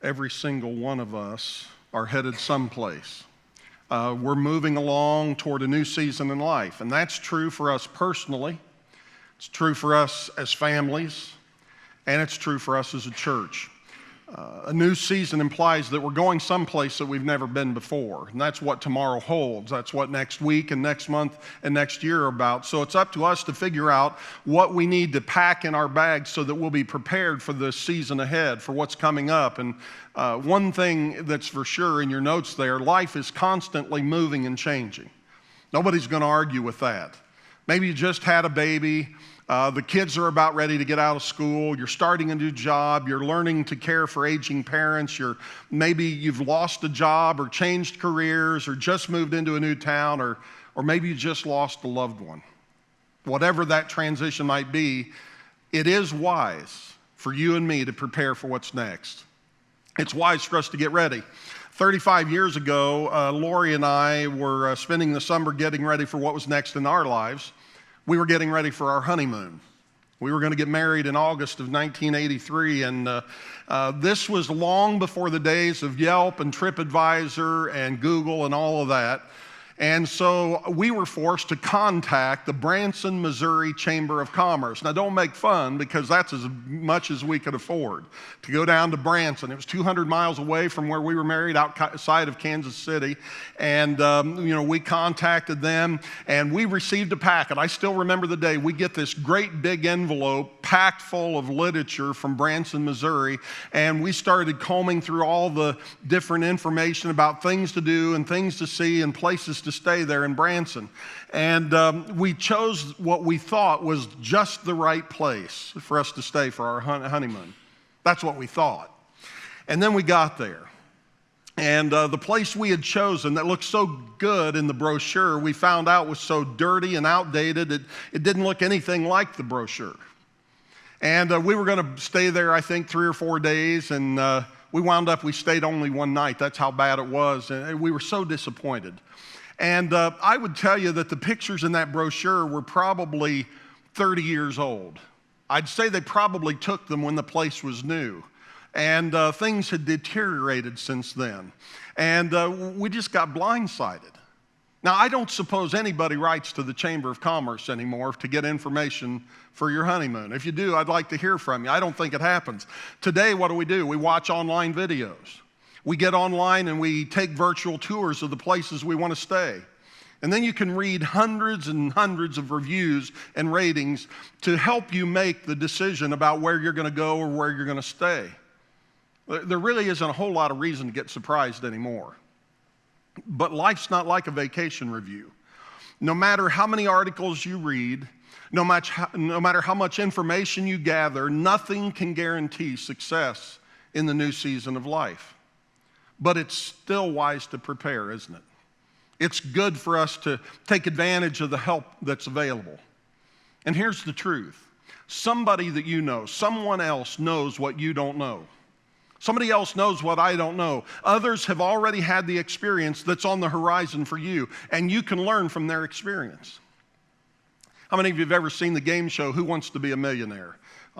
every single one of us are headed someplace. We're moving along toward a new season in life, and that's true for us personally, it's true for us as families, and it's true for us as a church. A new season implies that we're going someplace that we've never been before, and that's what tomorrow holds. That's what next week and next month and next year are about. So it's up to us to figure out what we need to pack in our bags so that we'll be prepared for the season ahead, for what's coming up. And one thing that's for sure in your notes there, life is constantly moving and changing. Nobody's going to argue with that. Maybe you just had a baby. The kids are about ready to get out of school. You're starting a new job. You're learning to care for aging parents. Maybe you've lost a job or changed careers or just moved into a new town or maybe you just lost a loved one. Whatever that transition might be, it is wise for you and me to prepare for what's next. It's wise for us to get ready. 35 years ago, Lori and I were spending the summer getting ready for what was next in our lives. We were getting ready for our honeymoon. We were going to get married in August of 1983, and this was long before the days of Yelp and TripAdvisor and Google and all of that. And so we were forced to contact the Branson, Missouri Chamber of Commerce. Now, don't make fun, because that's as much as we could afford to go down to Branson. It was 200 miles away from where we were married, outside of Kansas City. And, we contacted them, and we received a packet. I still remember the day. We get this great big envelope packed full of literature from Branson, Missouri, and we started combing through all the different information about things to do and things to see and places to stay there in Branson. And we chose what we thought was just the right place for us to stay for our honeymoon. That's what we thought. And then we got there. And the place we had chosen that looked so good in the brochure, we found out was so dirty and outdated, it didn't look anything like the brochure. And we were going to stay there, I think, 3 or 4 days, and we stayed only one night. That's how bad it was, and we were so disappointed. And I would tell you that the pictures in that brochure were probably 30 years old. I'd say they probably took them when the place was new. And things had deteriorated since then. And we just got blindsided. Now, I don't suppose anybody writes to the Chamber of Commerce anymore to get information for your honeymoon. If you do, I'd like to hear from you. I don't think it happens. Today, what do? We watch online videos. We get online and we take virtual tours of the places we want to stay. And then you can read hundreds and hundreds of reviews and ratings to help you make the decision about where you're going to go or where you're going to stay. There really isn't a whole lot of reason to get surprised anymore. But life's not like a vacation review. No matter how many articles you read, no matter how much information you gather, nothing can guarantee success in the new season of life. But it's still wise to prepare, isn't it? It's good for us to take advantage of the help that's available. And here's the truth. Somebody that you know, someone else knows what you don't know. Somebody else knows what I don't know. Others have already had the experience that's on the horizon for you, and you can learn from their experience. How many of you have ever seen the game show, Who Wants to Be a Millionaire?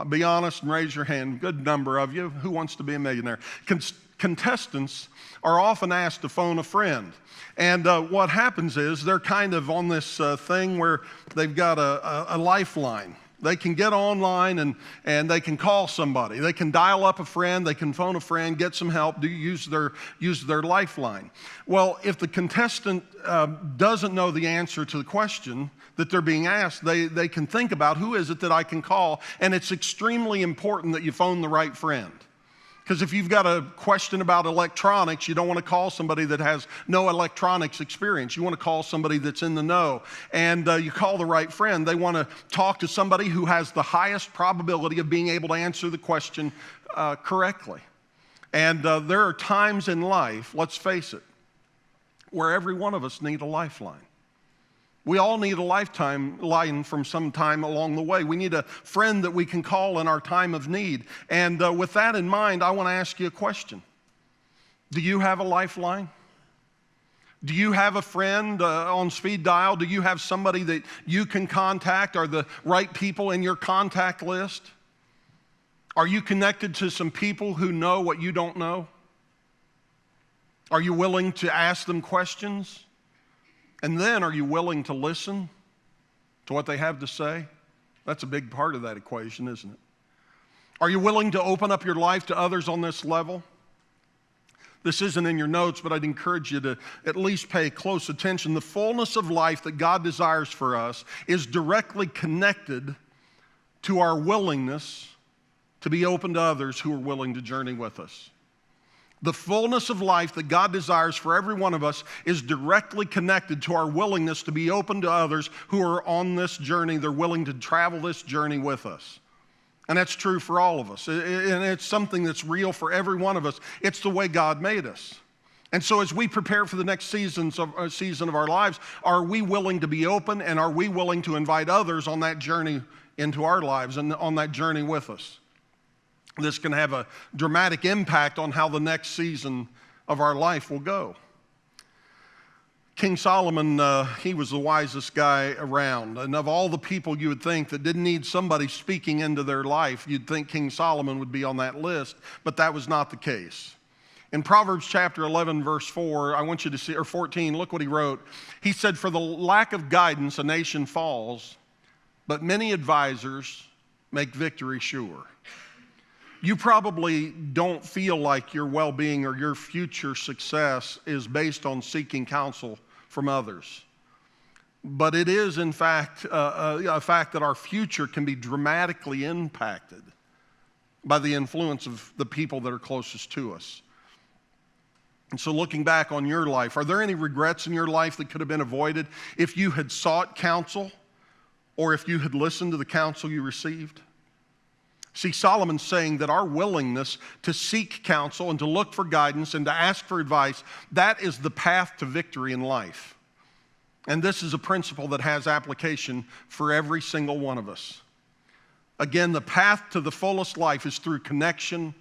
Be honest and raise your hand. Good number of you. Who wants to be a millionaire? Contestants are often asked to phone a friend. And what happens is they're kind of on this thing where they've got a lifeline. They can get online and they can call somebody. They can dial up a friend, they can phone a friend, get some help, use their lifeline. Well, if the contestant doesn't know the answer to the question that they're being asked, they can think about who is it that I can call, and it's extremely important that you phone the right friend. Because if you've got a question about electronics, you don't want to call somebody that has no electronics experience. You want to call somebody that's in the know. And you call the right friend. They want to talk to somebody who has the highest probability of being able to answer the question correctly. And there are times in life, let's face it, where every one of us need a lifeline. We all need a lifeline from some time along the way. We need a friend that we can call in our time of need. And with that in mind, I want to ask you a question. Do you have a lifeline? Do you have a friend on speed dial? Do you have somebody that you can contact? Are the right people in your contact list? Are you connected to some people who know what you don't know? Are you willing to ask them questions? And then are you willing to listen to what they have to say? That's a big part of that equation, isn't it? Are you willing to open up your life to others on this level? This isn't in your notes, but I'd encourage you to at least pay close attention. The fullness of life that God desires for us is directly connected to our willingness to be open to others who are willing to journey with us. The fullness of life that God desires for every one of us is directly connected to our willingness to be open to others who are on this journey. They're willing to travel this journey with us. And that's true for all of us. And it's something that's real for every one of us. It's the way God made us. And so as we prepare for the next season of our lives, are we willing to be open, and are we willing to invite others on that journey into our lives and on that journey with us? This can have a dramatic impact on how the next season of our life will go. King Solomon, he was the wisest guy around. And of all the people you would think that didn't need somebody speaking into their life, you'd think King Solomon would be on that list, but that was not the case. In Proverbs chapter 11, verse 4, I want you to see, or 14, look what he wrote. He said, "For the lack of guidance, a nation falls, but many advisors make victory sure." You probably don't feel like your well-being or your future success is based on seeking counsel from others. But it is, in fact, a fact that our future can be dramatically impacted by the influence of the people that are closest to us. And so looking back on your life, are there any regrets in your life that could have been avoided if you had sought counsel or if you had listened to the counsel you received? See, Solomon's saying that our willingness to seek counsel and to look for guidance and to ask for advice, that is the path to victory in life. And this is a principle that has application for every single one of us. Again, the path to the fullest life is through connection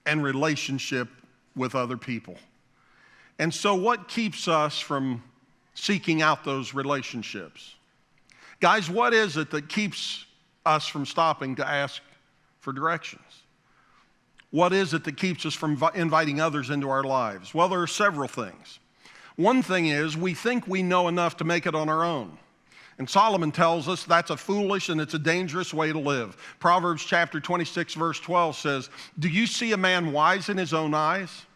and relationship with other people. And so what keeps us from seeking out those relationships? Guys, what is it that keeps us from stopping to ask for directions? What is it that keeps us from inviting others into our lives? Well, there are several things. One thing is we think we know enough to make it on our own. And Solomon tells us that's a foolish and it's a dangerous way to live. Proverbs chapter 26, verse 12 says, "Do you see a man wise in his own eyes?"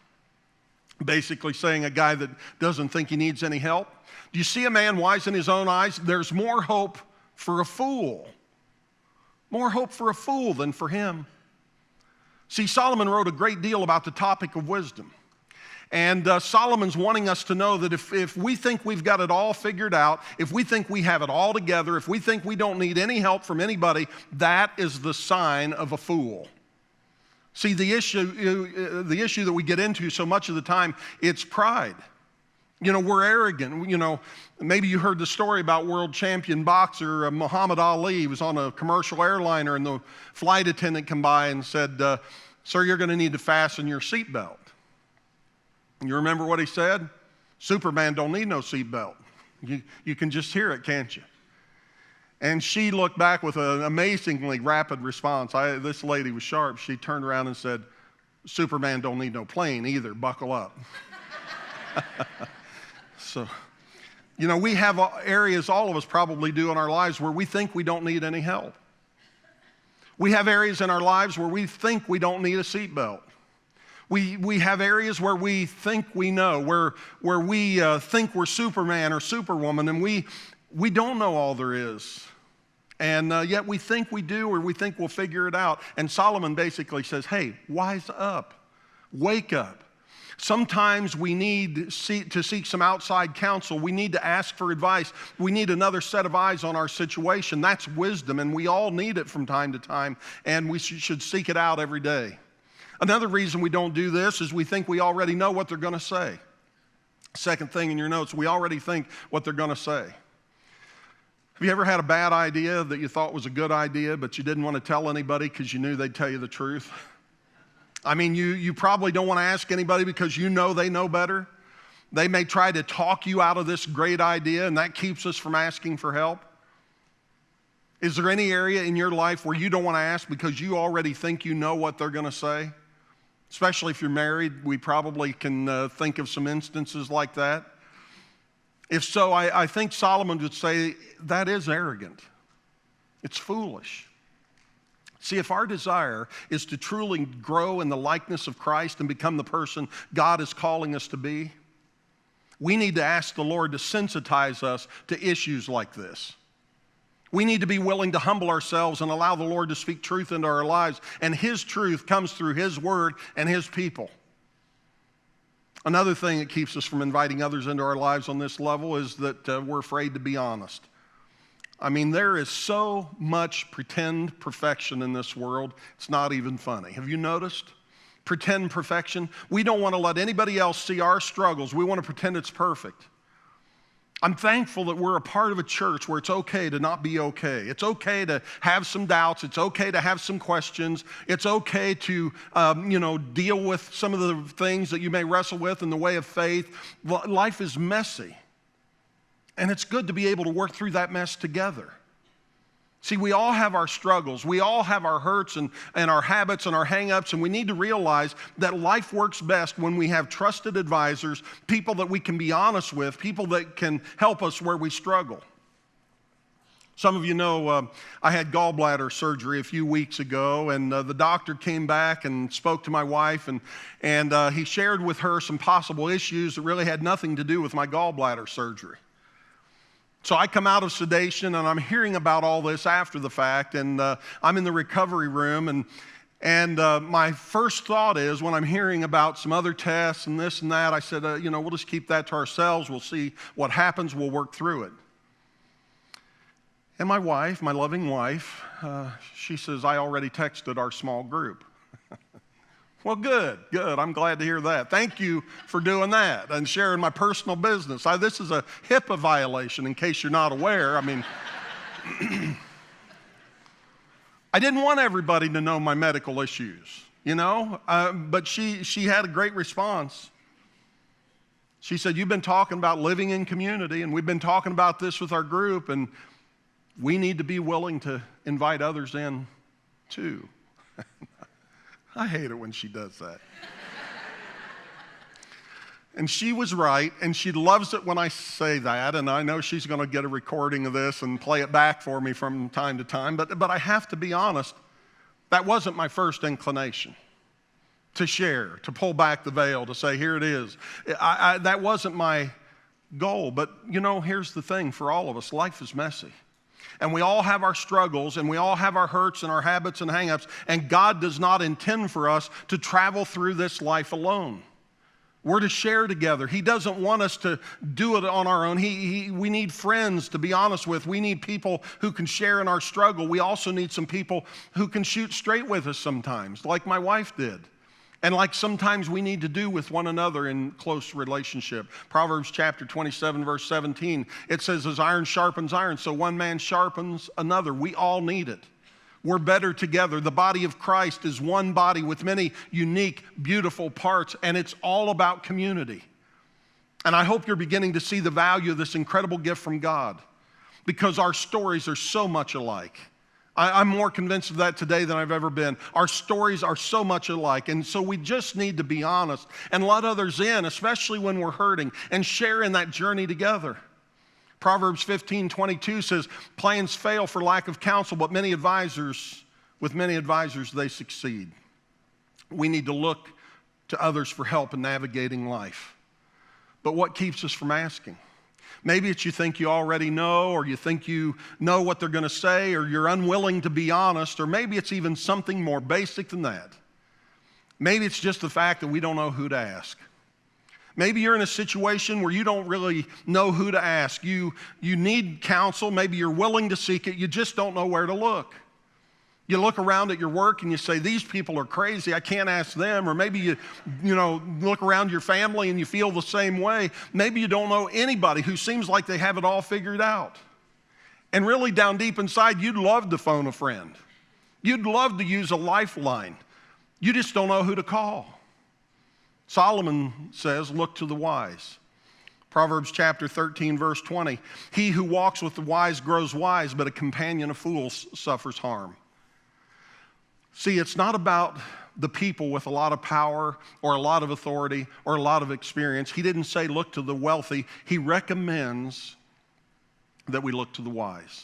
Basically saying a guy that doesn't think he needs any help. Do you see a man wise in his own eyes? There's more hope for a fool. More hope for a fool than for him. See, Solomon wrote a great deal about the topic of wisdom. And Solomon's wanting us to know that if we think we've got it all figured out, if we think we have it all together, if we think we don't need any help from anybody, that is the sign of a fool. See, the issue that we get into so much of the time, it's pride. You know, we're arrogant. You know, maybe you heard the story about world champion boxer Muhammad Ali. He was on a commercial airliner and the flight attendant came by and said, "Sir, you're going to need to fasten your seatbelt." And you remember what he said? "Superman don't need no seatbelt." You can just hear it, can't you? And she looked back with an amazingly rapid response. This lady was sharp. She turned around and said, "Superman don't need no plane either. Buckle up." So, you know, we have areas, all of us probably do in our lives, where we think we don't need any help. We have areas in our lives where we think we don't need a seatbelt. We have areas where we think we know, where we think we're Superman or Superwoman, and we don't know all there is. And yet we think we do, or we think we'll figure it out. And Solomon basically says, hey, wise up, wake up. Sometimes we need to seek some outside counsel. We need to ask for advice. We need another set of eyes on our situation. That's wisdom, and we all need it from time to time, and we should seek it out every day. Another reason we don't do this is we think we already know what they're going to say. Second thing in your notes, we already think what they're going to say. Have you ever had a bad idea that you thought was a good idea, but you didn't want to tell anybody because you knew they'd tell you the truth? I mean, you probably don't want to ask anybody because you know they know better. They may try to talk you out of this great idea, and that keeps us from asking for help. Is there any area in your life where you don't want to ask because you already think you know what they're going to say? Especially if you're married, we probably can think of some instances like that. If so, I think Solomon would say that is arrogant. It's foolish. See, if our desire is to truly grow in the likeness of Christ and become the person God is calling us to be, we need to ask the Lord to sensitize us to issues like this. We need to be willing to humble ourselves and allow the Lord to speak truth into our lives, and His truth comes through His Word and His people. Another thing that keeps us from inviting others into our lives on this level is that we're afraid to be honest. I mean, there is so much pretend perfection in this world, it's not even funny. Have you noticed? Pretend perfection. We don't want to let anybody else see our struggles. We want to pretend it's perfect. I'm thankful that we're a part of a church where it's okay to not be okay. It's okay to have some doubts. It's okay to have some questions. It's okay to, deal with some of the things that you may wrestle with in the way of faith. Life is messy. And it's good to be able to work through that mess together. See, we all have our struggles. We all have our hurts and our habits and our hang-ups, and we need to realize that life works best when we have trusted advisors, people that we can be honest with, people that can help us where we struggle. Some of you know I had gallbladder surgery a few weeks ago, and the doctor came back and spoke to my wife, and he shared with her some possible issues that really had nothing to do with my gallbladder surgery. So I come out of sedation, and I'm hearing about all this after the fact, and I'm in the recovery room, and my first thought is, when I'm hearing about some other tests and this and that, I said, we'll just keep that to ourselves. We'll see what happens. We'll work through it. And my wife, my loving wife, she says, I already texted our small group. Well, good. I'm glad to hear that. Thank you for doing that and sharing my personal business. This is a HIPAA violation, in case you're not aware. I mean, I didn't want everybody to know my medical issues, but she had a great response. She said, you've been talking about living in community, and we've been talking about this with our group, and we need to be willing to invite others in too. I hate it when she does that. And she was right, and she loves it when I say that, and I know she's going to get a recording of this and play it back for me from time to time, but I have to be honest, that wasn't my first inclination to share, to pull back the veil, to say, here it is. That wasn't my goal, but here's the thing for all of us, life is messy. And we all have our struggles, and we all have our hurts and our habits and hang-ups, and God does not intend for us to travel through this life alone. We're to share together. He doesn't want us to do it on our own. We need friends to be honest with. We need people who can share in our struggle. We also need some people who can shoot straight with us sometimes, like my wife did. And like sometimes we need to do with one another in close relationship. Proverbs chapter 27, verse 17, it says, as iron sharpens iron, so one man sharpens another. We all need it. We're better together. The body of Christ is one body with many unique, beautiful parts, and it's all about community. And I hope you're beginning to see the value of this incredible gift from God, because our stories are so much alike. I'm more convinced of that today than I've ever been. Our stories are so much alike, and so we just need to be honest and let others in, especially when we're hurting, and share in that journey together. Proverbs 15:22 says, plans fail for lack of counsel, but with many advisors they succeed. We need to look to others for help in navigating life. But what keeps us from asking? Maybe it's you think you already know, or you think you know what they're going to say, or you're unwilling to be honest, or maybe it's even something more basic than that. Maybe it's just the fact that we don't know who to ask. Maybe you're in a situation where you don't really know who to ask. You need counsel. Maybe you're willing to seek it. You just don't know where to look. You look around at your work and you say, these people are crazy, I can't ask them. Or maybe you look around your family and you feel the same way. Maybe you don't know anybody who seems like they have it all figured out. And really down deep inside, you'd love to phone a friend. You'd love to use a lifeline. You just don't know who to call. Solomon says, look to the wise. Proverbs chapter 13, verse 20. He who walks with the wise grows wise, but a companion of fools suffers harm. See, it's not about the people with a lot of power or a lot of authority or a lot of experience. He didn't say look to the wealthy. He recommends that we look to the wise.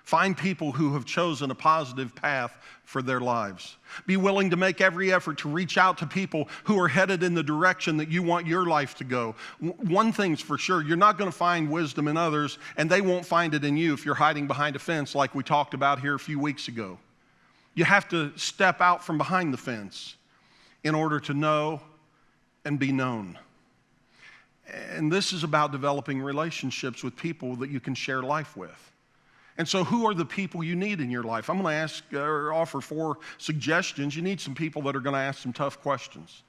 Find people who have chosen a positive path for their lives. Be willing to make every effort to reach out to people who are headed in the direction that you want your life to go. One thing's for sure, you're not going to find wisdom in others, and they won't find it in you if you're hiding behind a fence like we talked about here a few weeks ago. You have to step out from behind the fence in order to know and be known. And this is about developing relationships with people that you can share life with. And so who are the people you need in your life? I'm going to ask or offer 4 suggestions. You need some people that are going to ask some tough questions.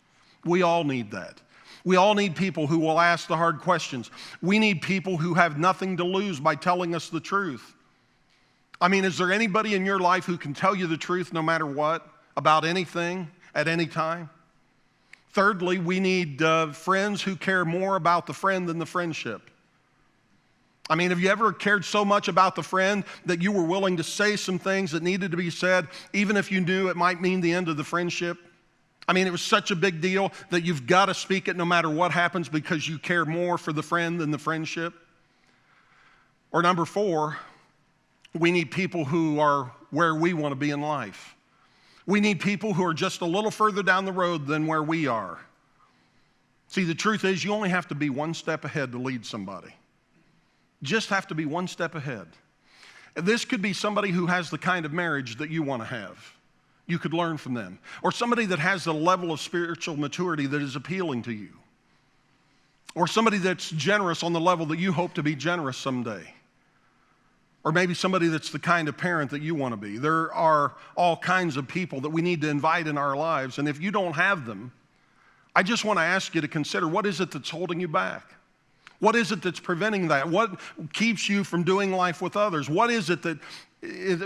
We all need that. We all need people who will ask the hard questions. We need people who have nothing to lose by telling us the truth. I mean, is there anybody in your life who can tell you the truth no matter what, about anything, at any time? Thirdly, we need friends who care more about the friend than the friendship. I mean, have you ever cared so much about the friend that you were willing to say some things that needed to be said, even if you knew it might mean the end of the friendship? I mean, it was such a big deal that you've got to speak it no matter what happens because you care more for the friend than the friendship? Or number 4, we need people who are where we want to be in life. We need people who are just a little further down the road than where we are. See, the truth is you only have to be one step ahead to lead somebody. Just have to be one step ahead. This could be somebody who has the kind of marriage that you want to have. You could learn from them. Or somebody that has a level of spiritual maturity that is appealing to you. Or somebody that's generous on the level that you hope to be generous someday. Or maybe somebody that's the kind of parent that you want to be. There are all kinds of people that we need to invite in our lives. And if you don't have them, I just want to ask you to consider, what is it that's holding you back? What is it that's preventing that? What keeps you from doing life with others? What is it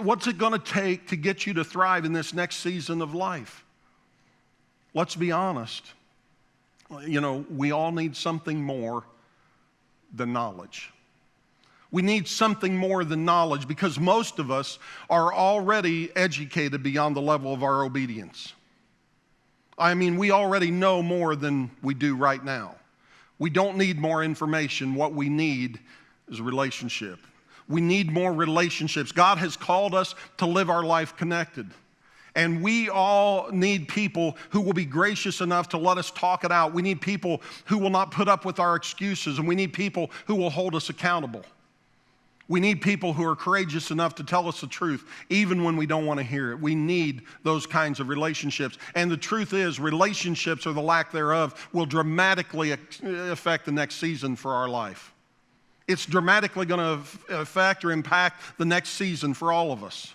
what's it going to take to get you to thrive in this next season of life? Let's be honest. You know, we all need something more than knowledge. We need something more than knowledge because most of us are already educated beyond the level of our obedience. I mean, we already know more than we do right now. We don't need more information. What we need is a relationship. We need more relationships. God has called us to live our life connected. And we all need people who will be gracious enough to let us talk it out. We need people who will not put up with our excuses, and we need people who will hold us accountable. We need people who are courageous enough to tell us the truth, even when we don't want to hear it. We need those kinds of relationships. And the truth is, relationships or the lack thereof will dramatically affect the next season for our life. It's dramatically going to affect or impact the next season for all of us.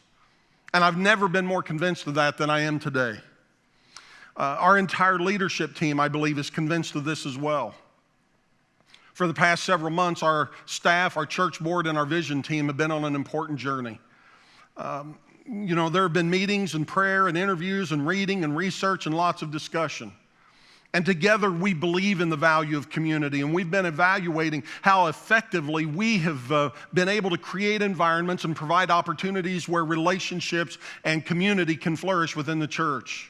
And I've never been more convinced of that than I am today. Our entire leadership team, I believe, is convinced of this as well. For the past several months, our staff, our church board, and our vision team have been on an important journey. You know, there have been meetings and prayer and interviews and reading and research and lots of discussion. And together we believe in the value of community, and we've been evaluating how effectively we have been able to create environments and provide opportunities where relationships and community can flourish within the church.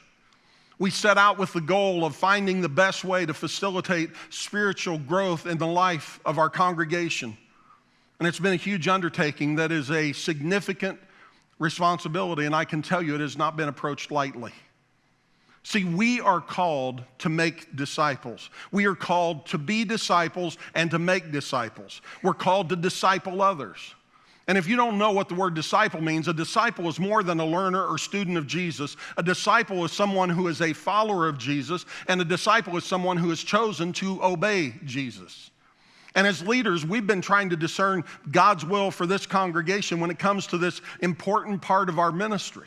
We set out with the goal of finding the best way to facilitate spiritual growth in the life of our congregation. And it's been a huge undertaking that is a significant responsibility, and I can tell you it has not been approached lightly. See, we are called to make disciples. We are called to be disciples and to make disciples. We're called to disciple others. And if you don't know what the word disciple means, a disciple is more than a learner or student of Jesus. A disciple is someone who is a follower of Jesus, and a disciple is someone who has chosen to obey Jesus. And as leaders, we've been trying to discern God's will for this congregation when it comes to this important part of our ministry.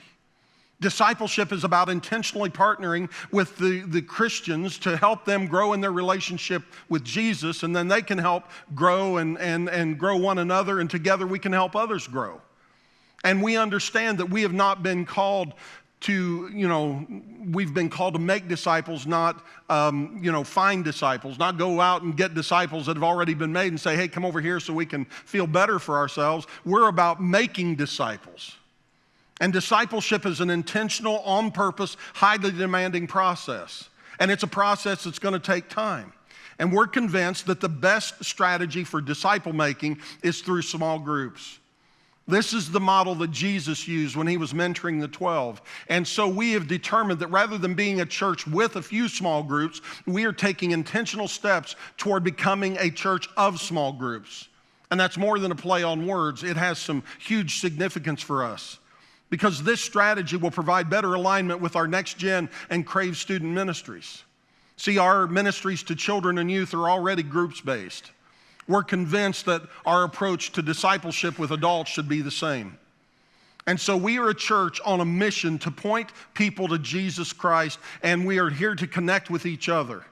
Discipleship is about intentionally partnering with the Christians to help them grow in their relationship with Jesus, and then they can help grow and grow one another, and together we can help others grow. And we understand that we have not been called we've been called to make disciples, not, find disciples, not go out and get disciples that have already been made and say, hey, come over here so we can feel better for ourselves. We're about making disciples. And discipleship is an intentional, on-purpose, highly demanding process. And it's a process that's going to take time. And we're convinced that the best strategy for disciple making is through small groups. This is the model that Jesus used when he was mentoring the 12. And so we have determined that rather than being a church with a few small groups, we are taking intentional steps toward becoming a church of small groups. And that's more than a play on words. It has some huge significance for us, because this strategy will provide better alignment with our Next Gen and Crave student ministries. See, our ministries to children and youth are already groups-based. We're convinced that our approach to discipleship with adults should be the same. And so we are a church on a mission to point people to Jesus Christ, and we are here to connect with each other.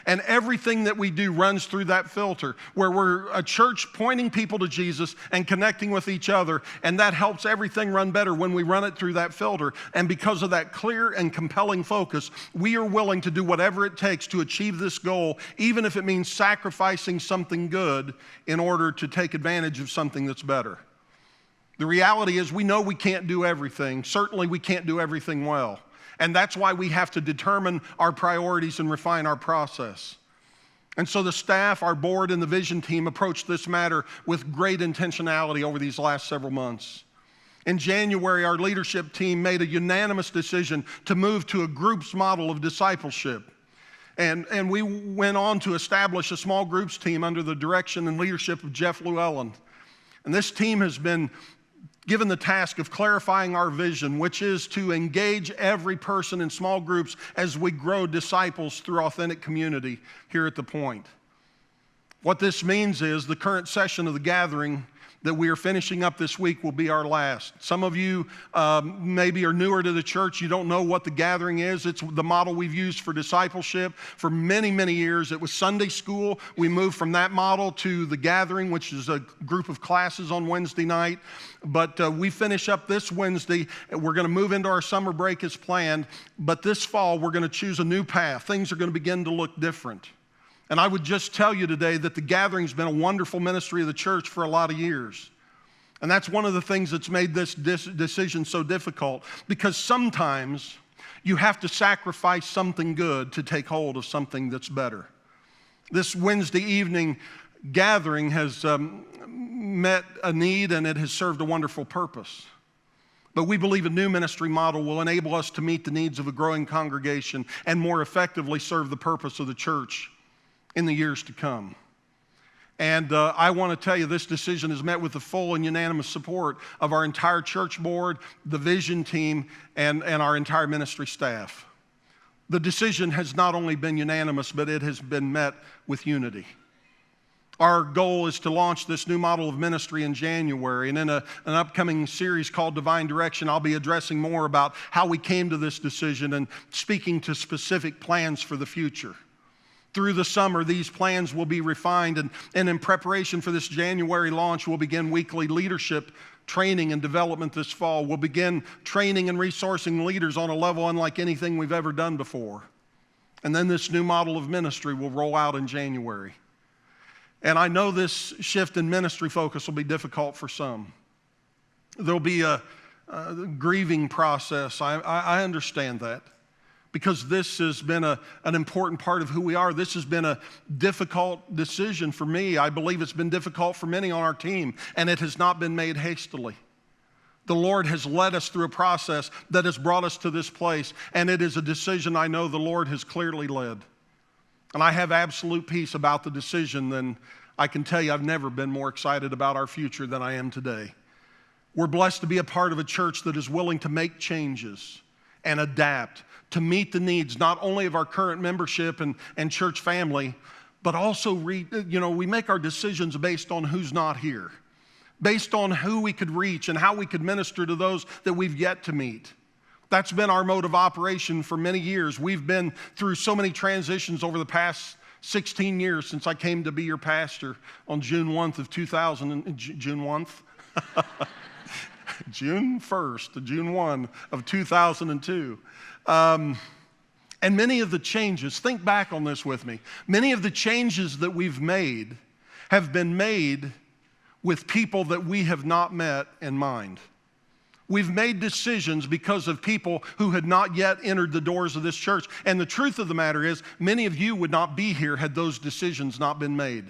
And everything that we do runs through that filter, where we're a church pointing people to Jesus and connecting with each other, and that helps everything run better when we run it through that filter. And because of that clear and compelling focus, we are willing to do whatever it takes to achieve this goal, even if it means sacrificing something good in order to take advantage of something that's better. The reality is we know we can't do everything. Certainly we can't do everything well. And that's why we have to determine our priorities and refine our process. And so the staff, our board, and the vision team approached this matter with great intentionality over these last several months. In January, our leadership team made a unanimous decision to move to a groups model of discipleship. And we went on to establish a small groups team under the direction and leadership of Jeff Llewellyn. And this team has been given the task of clarifying our vision, which is to engage every person in small groups as we grow disciples through authentic community here at The Point. What this means is the current session of the gathering that we are finishing up this week will be our last. Some of you maybe are newer to the church. You don't know what the gathering is. It's the model we've used for discipleship for many, many years. It was Sunday school. We moved from that model to the gathering, which is a group of classes on Wednesday night. But we finish up this Wednesday. We're going to move into our summer break as planned. But this fall, we're going to choose a new path. Things are going to begin to look different. And I would just tell you today that the gathering's been a wonderful ministry of the church for a lot of years. And that's one of the things that's made this decision so difficult, because sometimes you have to sacrifice something good to take hold of something that's better. This Wednesday evening gathering has met a need, and it has served a wonderful purpose. But we believe a new ministry model will enable us to meet the needs of a growing congregation and more effectively serve the purpose of the church in the years to come. And I want to tell you, this decision is met with the full and unanimous support of our entire church board, the vision team, and our entire ministry staff. The decision has not only been unanimous, but it has been met with unity. Our goal is to launch this new model of ministry in January, and in an upcoming series called Divine Direction, I'll be addressing more about how we came to this decision and speaking to specific plans for the future. Through the summer, these plans will be refined, and in preparation for this January launch, we'll begin weekly leadership training and development this fall. We'll begin training and resourcing leaders on a level unlike anything we've ever done before. And then this new model of ministry will roll out in January. And I know this shift in ministry focus will be difficult for some. There'll be a grieving process. I understand that, because this has been an important part of who we are. This has been a difficult decision for me. I believe it's been difficult for many on our team, and it has not been made hastily. The Lord has led us through a process that has brought us to this place, and it is a decision I know the Lord has clearly led. And I have absolute peace about the decision. And I can tell you I've never been more excited about our future than I am today. We're blessed to be a part of a church that is willing to make changes and adapt to meet the needs not only of our current membership and church family, but also we make our decisions based on who's not here, based on who we could reach and how we could minister to those that we've yet to meet. That's been our mode of operation for many years. We've been through so many transitions over the past 16 years since I came to be your pastor on June 1st of 2000. June 1st? June 1st to June 1 of 2002. And many of the changes, think back on this with me, many of the changes that we've made have been made with people that we have not met in mind. We've made decisions because of people who had not yet entered the doors of this church. And the truth of the matter is, many of you would not be here had those decisions not been made.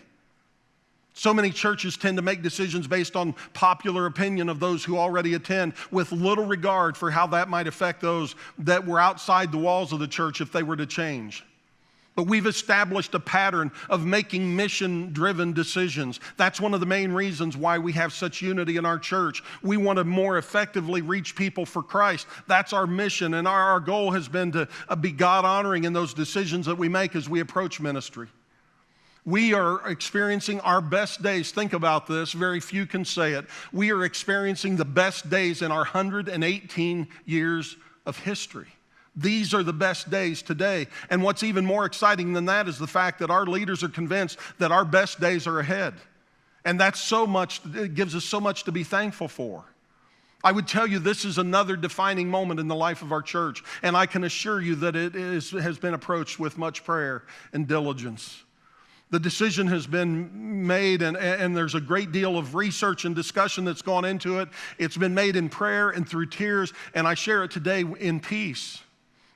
So many churches tend to make decisions based on popular opinion of those who already attend, with little regard for how that might affect those that were outside the walls of the church if they were to change. But we've established a pattern of making mission-driven decisions. That's one of the main reasons why we have such unity in our church. We want to more effectively reach people for Christ. That's our mission, and our goal has been to be God-honoring in those decisions that we make as we approach ministry. We are experiencing our best days. Think about this. Very few can say it. We are experiencing the best days in our 118 years of history. These are the best days today. And what's even more exciting than that is the fact that our leaders are convinced that our best days are ahead. And that's so much, it gives us so much to be thankful for. I would tell you this is another defining moment in the life of our church. And I can assure you that it has been approached with much prayer and diligence. The decision has been made, and there's a great deal of research and discussion that's gone into it. It's been made in prayer and through tears, and I share it today in peace.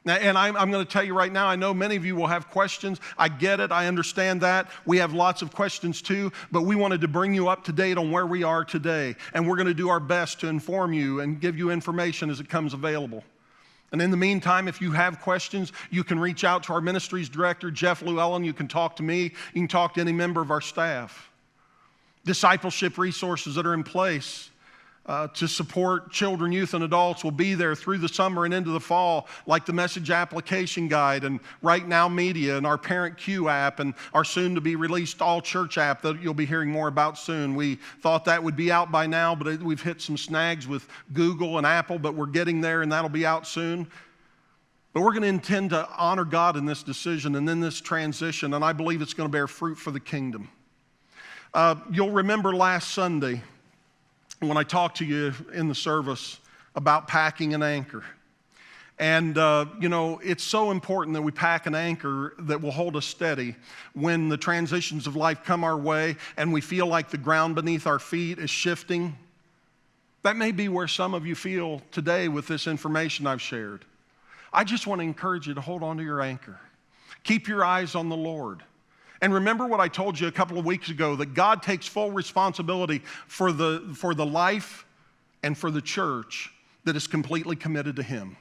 Now, and I'm going to tell you right now, I know many of you will have questions. I get it. I understand that. We have lots of questions too, but we wanted to bring you up to date on where we are today, and we're going to do our best to inform you and give you information as it comes available. And in the meantime, if you have questions, you can reach out to our ministries director, Jeff Llewellyn. You can talk to me. You can talk to any member of our staff. Discipleship resources that are in place to support children, youth, and adults will be there through the summer and into the fall, like the Message Application Guide and Right Now Media and our Parent Q app and our soon-to-be-released All Church app that you'll be hearing more about soon. We thought that would be out by now, but we've hit some snags with Google and Apple, but we're getting there, and that'll be out soon. But we're going to intend to honor God in this decision and in this transition, and I believe it's going to bear fruit for the kingdom. You'll remember last Sunday when I talked to you in the service about packing an anchor. And, it's so important that we pack an anchor that will hold us steady when the transitions of life come our way and we feel like the ground beneath our feet is shifting. That may be where some of you feel today with this information I've shared. I just want to encourage you to hold on to your anchor. Keep your eyes on the Lord. And remember what I told you a couple of weeks ago, that God takes full responsibility for the life and for the church that is completely committed to Him.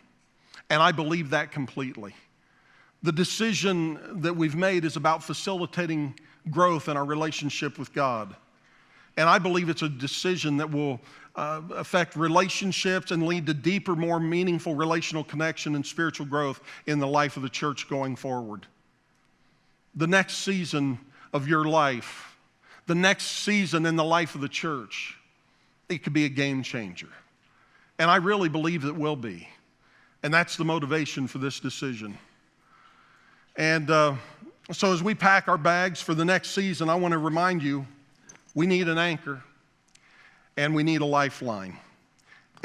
And I believe that completely. The decision that we've made is about facilitating growth in our relationship with God. And I believe it's a decision that will affect relationships and lead to deeper, more meaningful relational connection and spiritual growth in the life of the church going forward. The next season of your life, the next season in the life of the church, it could be a game changer. And I really believe it will be. And that's the motivation for this decision. And so as we pack our bags for the next season, I want to remind you, we need an anchor and we need a lifeline.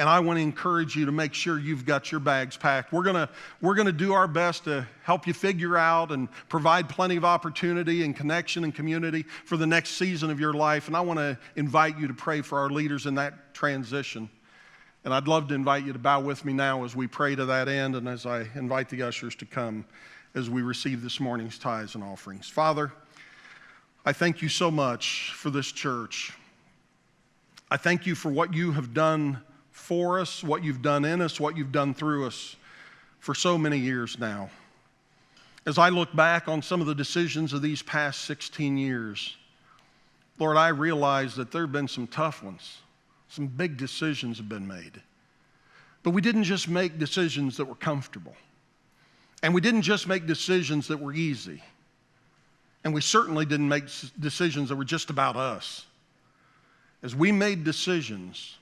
And I want to encourage you to make sure you've got your bags packed. We're gonna do our best to help you figure out and provide plenty of opportunity and connection and community for the next season of your life. And I want to invite you to pray for our leaders in that transition. And I'd love to invite you to bow with me now as we pray to that end and as I invite the ushers to come as we receive this morning's tithes and offerings. Father, I thank you so much for this church. I thank you for what you have done for us, what you've done in us, what you've done through us for so many years now. As I look back on some of the decisions of these past 16 years, Lord, I realize that there have been some tough ones. Some big decisions have been made. But we didn't just make decisions that were comfortable. And we didn't just make decisions that were easy. And we certainly didn't make decisions that were just about us. As we made decisions,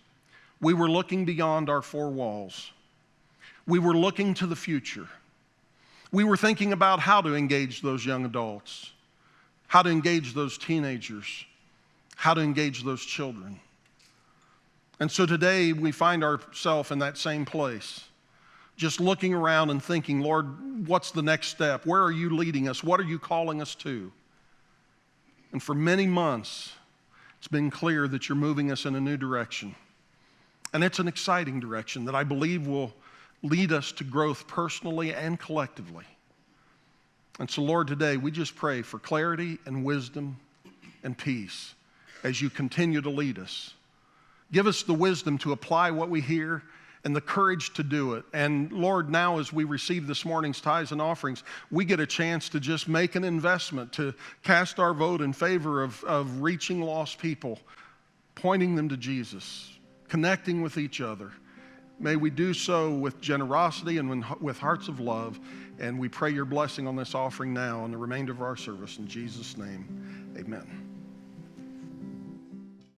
we were looking beyond our four walls. We were looking to the future. We were thinking about how to engage those young adults, how to engage those teenagers, how to engage those children. And so today we find ourselves in that same place, just looking around and thinking, Lord, what's the next step? Where are you leading us? What are you calling us to? And for many months, it's been clear that you're moving us in a new direction. And it's an exciting direction that I believe will lead us to growth personally and collectively. And so, Lord, today we just pray for clarity and wisdom and peace as you continue to lead us. Give us the wisdom to apply what we hear and the courage to do it. And Lord, now as we receive this morning's tithes and offerings, we get a chance to just make an investment, to cast our vote in favor of reaching lost people, pointing them to Jesus, connecting with each other. May we do so with generosity and with hearts of love. And we pray your blessing on this offering now and the remainder of our service. In Jesus' name, amen.